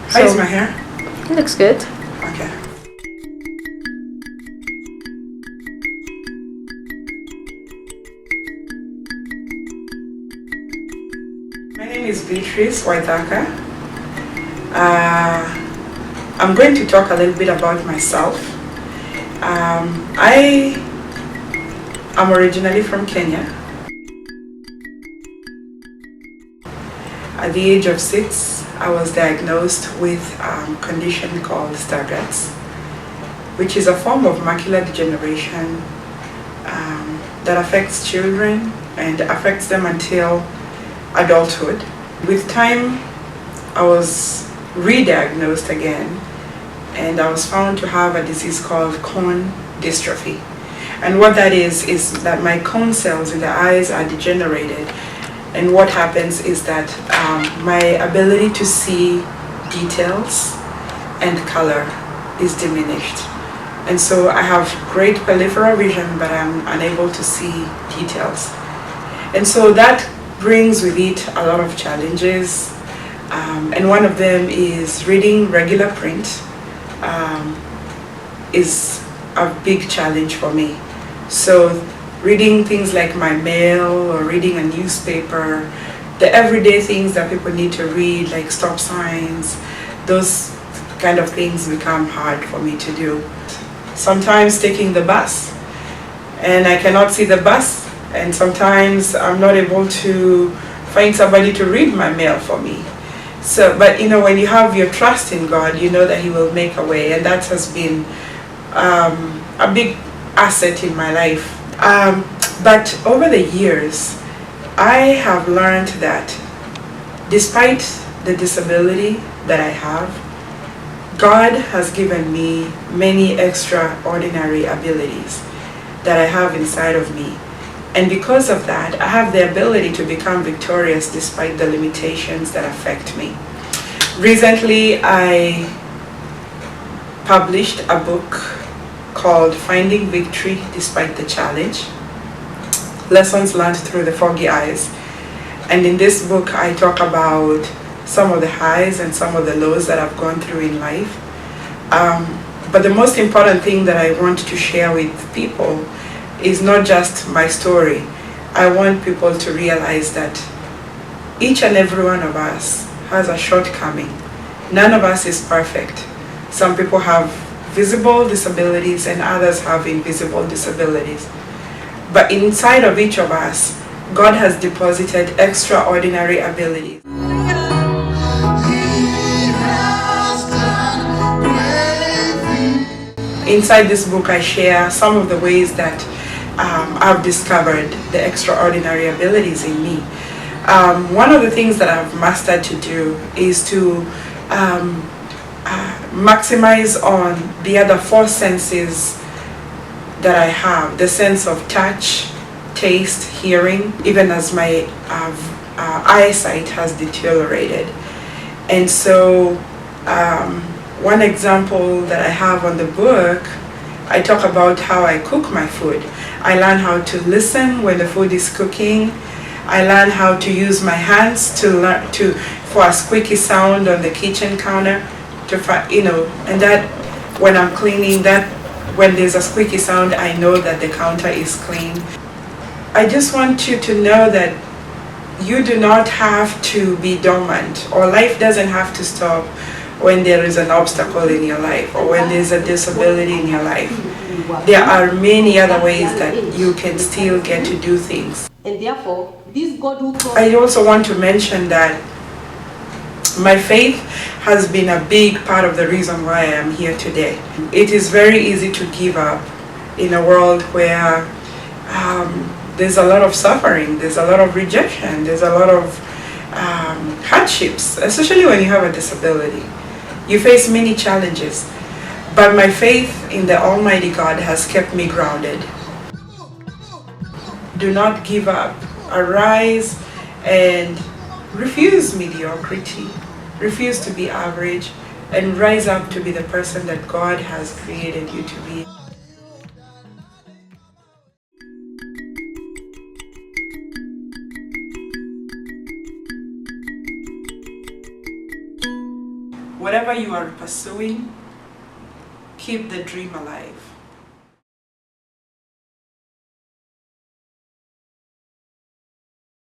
How is my hair? It looks good. Okay. My name is Beatrice Waithaka. I'm going to talk a little bit about myself. I am originally from Kenya. At the age of 6, I was diagnosed with a condition called Stargardt's, which is a form of macular degeneration that affects children and affects them until adulthood. With time, I was re-diagnosed again, and I was found to have a disease called cone dystrophy. And what that is that my cone cells in the eyes are degenerated, and what happens is that my ability to see details and color is diminished. And so I have great peripheral vision, but I'm unable to see details. And so that brings with it a lot of challenges. And one of them is reading regular print is a big challenge for me. So reading things like my mail or reading a newspaper, the everyday things that people need to read, like stop signs, those kind of things become hard for me to do. Sometimes taking the bus, and I cannot see the bus, and sometimes I'm not able to find somebody to read my mail for me. So, but when you have your trust in God, you know that He will make a way, and that has been a big asset in my life. But over the years, I have learned that despite the disability that I have, God has given me many extraordinary abilities that I have inside of me. And because of that, I have the ability to become victorious despite the limitations that affect me. Recently, I published a book called Finding Victory Despite the Challenge, Lessons Learned Through the Foggy Eyes. And in this book, I talk about some of the highs and some of the lows that I've gone through in life. But the most important thing that I want to share with people is not just my story. I want people to realize that each and every one of us has a shortcoming. None of us is perfect. Some people have visible disabilities and others have invisible disabilities. But inside of each of us, God has deposited extraordinary abilities. Inside this book, I share some of the ways that I've discovered the extraordinary abilities in me. One of the things that I've mastered to do is to maximize on the other 4 senses that I have, the sense of touch, taste, hearing, even as my eyesight has deteriorated. And so one example that I have on the book, I talk about how I cook my food. I learn how to listen when the food is cooking. I learn how to use my hands for a squeaky sound on the kitchen counter, and that when I'm cleaning, that when there's a squeaky sound, I know that the counter is clean. I just want you to know that you do not have to be dormant, or life doesn't have to stop when there is an obstacle in your life or when there's a disability in your life. There are many other ways that you can still get to do things. And therefore, this God who I also want to mention that my faith has been a big part of the reason why I am here today. It is very easy to give up in a world where there's a lot of suffering, there's a lot of rejection, there's a lot of hardships, especially when you have a disability. You face many challenges, but my faith in the Almighty God has kept me grounded. Do not give up. Arise and refuse mediocrity. Refuse to be average and rise up to be the person that God has created you to be. whatever you are pursuing, keep the dream alive.